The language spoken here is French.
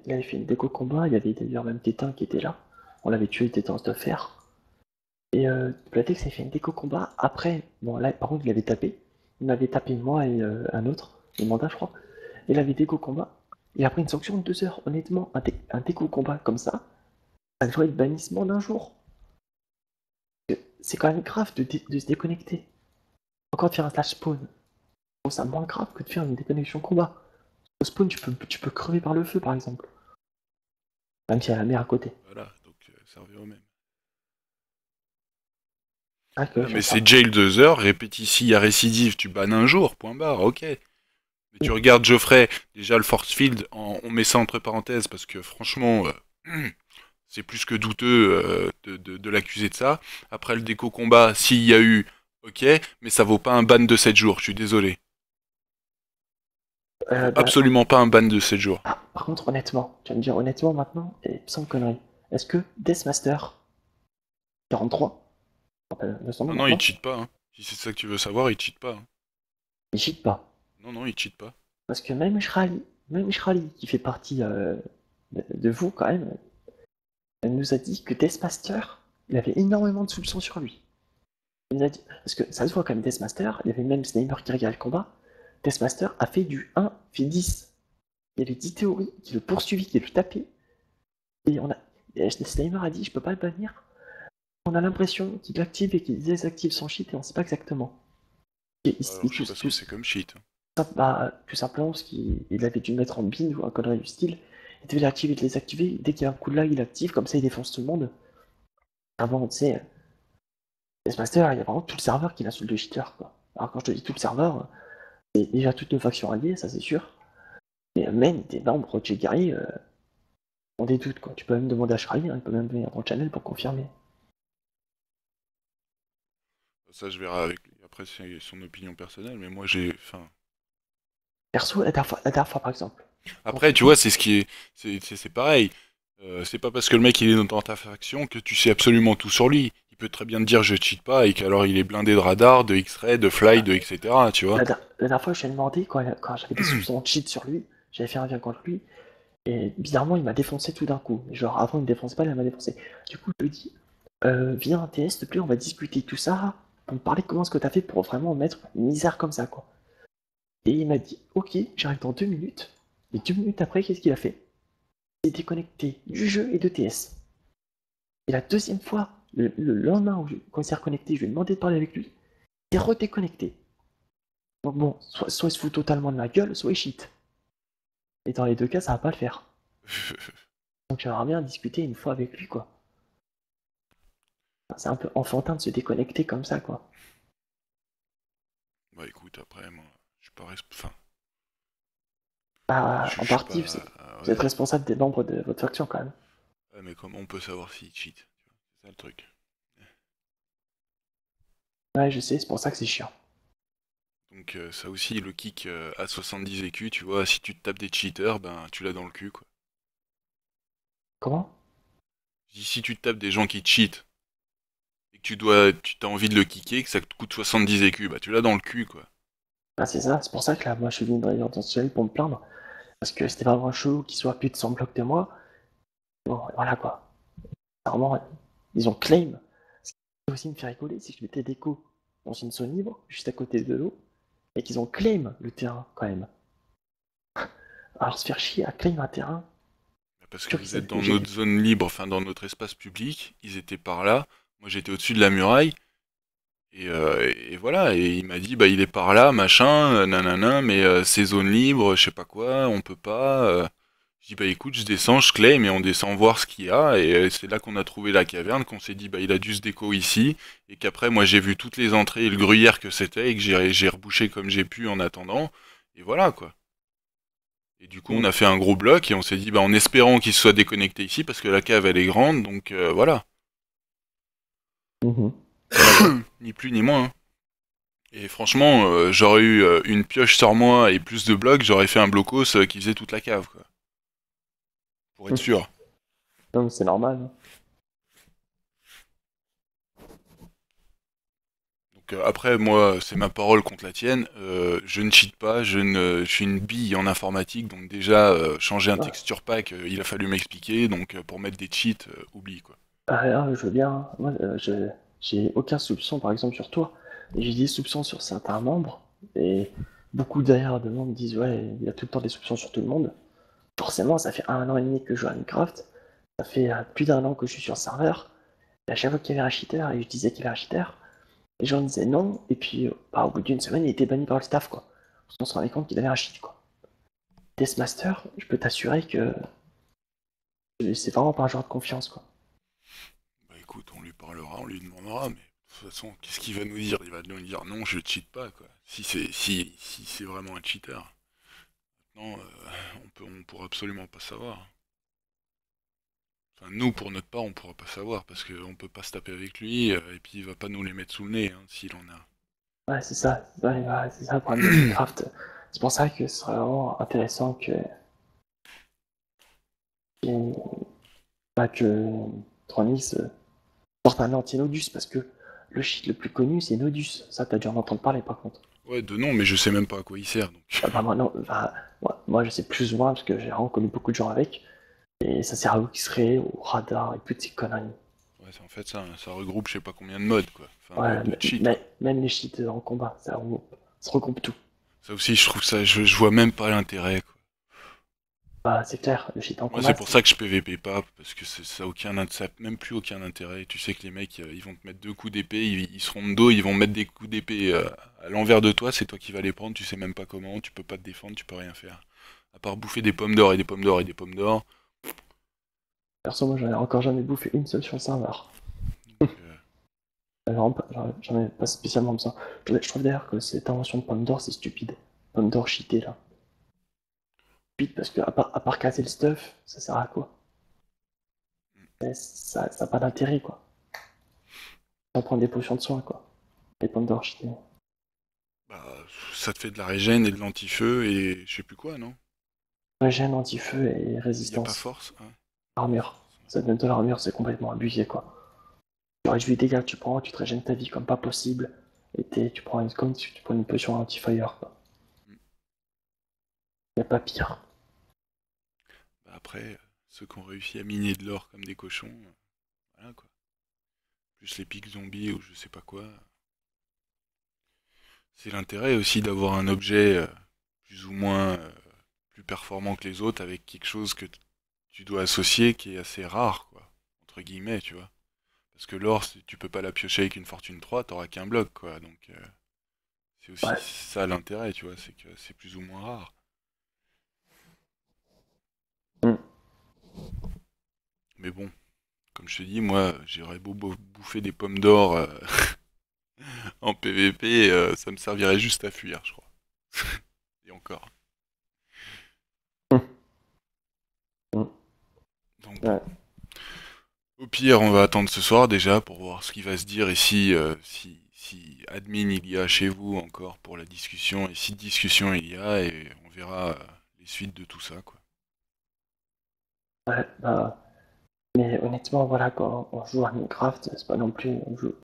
il avait fait une déco combat, il y avait d'ailleurs même Tétin qui était là. On l'avait tué, Tétin de fer. Et Platex avait fait une déco combat. Après, bon là par contre il avait tapé. Il m'avait tapé moi et un autre, le mandat je crois. Il avait déco combat. Et après une sanction de 2 heures, honnêtement, un déco combat comme ça devrait être bannissement d'un jour. C'est quand même grave de se déconnecter. Encore de faire un slash spawn. Je trouve ça moins grave que de faire une déconnexion combat. Au spawn, tu peux crever par le feu par exemple. Même s'il y a la mer à côté. Voilà, donc ça revient au même. Ah que Ah, je mais sais c'est pas. jail 2 heures, répétitie à récidive, tu bannes un jour, point barre, ok. Mais tu regardes Geoffrey, déjà le force field, on met ça entre parenthèses parce que franchement, c'est plus que douteux de l'accuser de ça. Après le déco combat, s'il y a eu, ok, mais ça vaut pas un ban de 7 jours, je suis désolé. Ça vaut Bah, absolument pas un ban de 7 jours. par contre, honnêtement, tu vas me dire honnêtement maintenant, et sans connerie, est-ce que Deathmaster 43, je me rappelle de son nom Non, non, il maintenant, cheat pas, hein. Si c'est ça que tu veux savoir, il cheat pas, hein. il cheat pas? Non, non, il cheat pas. Parce que même Shrali, qui fait partie de vous quand même, elle nous a dit que Deathmaster, il avait énormément de soupçons sur lui. Il nous a dit, parce que ça se voit quand même, Deathmaster, il y avait même Sniper qui regardait le combat. Deathmaster a fait du 1 fait 10. Il y avait 10 théories qui le poursuivaient, qui le tapaient. Et Sniper a dit, je peux pas le bannir. On a l'impression qu'il active et qu'il désactive son cheat et on sait pas exactement. Et Alors, je sais pas ce que c'est comme cheat, hein. tout simplement parce qu'il avait dû mettre en bin ou un connerie du style. Il devait l'activer et le désactiver. Dès qu'il y a un coup de lag, il active, comme ça il défonce tout le monde. Avant, tu sais, Master, il y a vraiment tout le serveur qui l'insulte de cheater, quoi. Alors quand je te dis tout le serveur, c'est déjà toutes nos factions alliées, ça c'est sûr. Mais même des membres de chez Guerrier, on des doutes, quoi. Tu peux même demander à Shrai, hein, il peut même venir dans le channel pour confirmer. Ça, je verrai avec lui. Après, c'est son opinion personnelle, mais moi, j'ai. Enfin. Perso, la dernière fois par exemple, Après, tu vois, c'est ce qui est. C'est pareil. C'est pas parce que le mec il est dans ta faction que tu sais absolument tout sur lui. Il peut très bien te dire je cheat pas et qu'alors il est blindé de radar, de X-ray, de fly, de etc. Tu vois. la dernière fois, je lui ai demandé, quand j'avais des soupçons de cheat sur lui, j'avais fait un bien contre lui, et bizarrement, il m'a défoncé tout d'un coup. Genre, avant, il me défonçait pas, là, il m'a défoncé. Du coup, je lui ai dit, viens un TS, s'il te plaît, on va discuter tout ça, pour me parler de comment est-ce que t'as fait pour vraiment mettre une misère comme ça, quoi. Et il m'a dit, ok, j'arrive dans 2 minutes. Et 2 minutes après, qu'est-ce qu'il a fait? Il est déconnecté du jeu et de TS. Et la deuxième fois, le lendemain quand il s'est reconnecté, je lui ai demandé de parler avec lui, il est redéconnecté. Donc bon, soit il se fout totalement de ma gueule, soit il cheat. Et dans les deux cas, ça va pas le faire. Donc j'aimerais bien discuter une fois avec lui, quoi. C'est un peu enfantin de se déconnecter comme ça, quoi. Bah écoute, après, moi, je suis pas. Enfin, Bah, je en suis partie, pas. vous êtes Ouais. responsable des membres de votre faction, quand même. Ouais, mais comment on peut savoir s'il cheat? C'est ça le truc. Ouais, je sais, c'est pour ça que c'est chiant. Donc ça aussi, le kick à 70 écus, tu vois, si tu te tapes des cheaters, ben tu l'as dans le cul, quoi. Comment? Si tu te tapes des gens qui cheatent et que tu t'as envie de le kicker, que ça te coûte 70 écus, bah tu l'as dans le cul, quoi. Ah, c'est ça, c'est pour ça que là, moi, je suis venu d'ailleurs dans ce channel pour me plaindre. Parce que c'était vraiment chaud qu'il soit à plus de 100 blocs de moi. Bon, voilà, quoi. Apparemment, ils ont claim. Ce qui peut aussi me faire rigoler, c'est que je mettais déco dans une zone libre, juste à côté de l'eau, et qu'ils ont claim le terrain, quand même. Alors, se faire chier à claim un terrain, Parce c'est que sûr qu'ils vous savent êtes que dans j'ai. notre zone libre, enfin dans notre espace public, ils étaient par là, moi j'étais au-dessus de la muraille, et voilà, et il m'a dit, bah il est par là, machin, nanana, mais c'est zone libre, je sais pas quoi, on peut pas. Je dis, bah écoute, je descends, je claim, et on descend voir ce qu'il y a, et c'est là qu'on a trouvé la caverne, qu'on s'est dit, bah il a dû se déco ici, et qu'après, moi j'ai vu toutes les entrées et le gruyère que c'était, et que j'ai rebouché comme j'ai pu en attendant, et voilà quoi. Et du coup, on Mm. a fait un gros bloc, et on s'est dit, bah en espérant qu'il se soit déconnecté ici, parce que la cave elle est grande, donc voilà. Mhm. Ouais, ouais. Ni plus ni moins, hein. Et franchement, j'aurais eu une pioche sur moi et plus de blocs, j'aurais fait un blocos qui faisait toute la cave, quoi. Pour être sûr. Non, mais c'est normal, hein. Donc après, moi, c'est ma parole contre la tienne. Je ne cheat pas, je suis une bille en informatique, donc déjà changer un Ouais. texture pack, il a fallu m'expliquer. Donc pour mettre des cheats, oublie quoi. Je veux bien. Moi, j'ai aucun soupçon, par exemple, sur toi. Et j'ai des soupçons sur certains membres. Et beaucoup derrière de monde disent, ouais, il y a tout le temps des soupçons sur tout le monde. Forcément, ça fait 1 an et demi que je joue à Minecraft. Ça fait plus d'1 an que je suis sur le serveur. Et à chaque fois qu'il y avait un cheater, et je disais qu'il y avait un cheater, les gens disaient non. Et puis, au bout d'une semaine, il était banni par le staff, quoi. Parce qu'on se rendait compte qu'il avait un cheat, quoi. Testmaster, je peux t'assurer que c'est vraiment pas un joueur de confiance, quoi. Bah écoute, on lui parlera, on lui demandera, mais de toute façon, qu'est-ce qu'il va nous dire? Il va nous dire non, je cheat pas quoi. Si c'est vraiment un cheater. Non, on pourra absolument pas savoir. Enfin, nous, pour notre part, on pourra pas savoir parce qu'on peut pas se taper avec lui et puis il va pas nous les mettre sous le nez hein, s'il en a. Ouais, c'est ça le problème de Minecraft. C'est pour ça que ce serait vraiment intéressant que Tronix sorte un anti-Nodus, parce que le cheat le plus connu, c'est Nodus. Ça, t'as dû en entendre parler, par contre. Ouais, de nom, mais je sais même pas à quoi il sert donc. Bah, moi, non, bah, moi, je sais plus ou moins, parce que j'ai vraiment connu beaucoup de gens avec, et ça sert à X-Ray, au radar, et toutes ces conneries. Ouais, en fait ça regroupe je sais pas combien de modes quoi. Enfin Ouais, de cheats quoi. même les cheats en combat, ça regroupe tout. Ça aussi, je trouve ça, je vois même pas l'intérêt quoi. Bah, c'est clair, le cheat en Moi, c'est combat, pour c'est. ça que je PVP pas, parce que ça a ça a même plus aucun intérêt. Tu sais que les mecs, ils vont te mettre deux coups d'épée, ils seront de dos, ils vont mettre des coups d'épée à l'envers de toi, c'est toi qui vas les prendre, tu sais même pas comment, tu peux pas te défendre, tu peux rien faire. À part bouffer des pommes d'or et des pommes d'or et des pommes d'or. Perso, moi, j'en ai encore jamais bouffé une seule sur le serveur. Donc, J'en ai pas spécialement besoin. Je trouve d'ailleurs que cette invention de pomme d'or, c'est stupide. Pomme d'or cheatée, là. Stupide, parce que à part casser le stuff, ça sert à quoi? Ça n'a pas d'intérêt, quoi. On prend des potions de soin, quoi. Les pommes d'or cheatées. bah, ça te fait de la régène et de l'anti-feu et je sais plus quoi, non? Régène, anti-feu et Y a pas résistance. force, hein. Armure. Ça te donne de l'armure, c'est complètement abusé, quoi. Tu réduis les dégâts que tu prends, tu te régènes ta vie comme pas possible. Et tu prends comme si tu prends une potion anti-fire, quoi. Mm. Y a pas pire. Bah, après, ceux qui ont réussi à miner de l'or comme des cochons, voilà quoi. Plus les pics zombies ou je sais pas quoi. C'est l'intérêt aussi d'avoir un objet plus ou moins plus performant que les autres avec quelque chose que tu dois associer qui est assez rare, quoi. Entre guillemets, tu vois. Parce que l'or, tu peux pas la piocher avec une fortune 3, t'auras qu'un bloc, quoi. Donc c'est aussi Ouais. ça l'intérêt, tu vois, c'est que c'est plus ou moins rare. Mm. Mais bon, comme je te dis, moi, j'aurais beau bouffer des pommes d'or en PVP, ça me servirait juste à fuir, je crois. Et encore. Mm. Mm. Donc bon. Ouais. Au pire, on va attendre ce soir déjà pour voir ce qui va se dire et si admin il y a chez vous encore pour la discussion et si discussion il y a et on verra les suites de tout ça quoi. Ouais, bah. Mais honnêtement, voilà, quand on joue à Minecraft, c'est pas non plus. On joue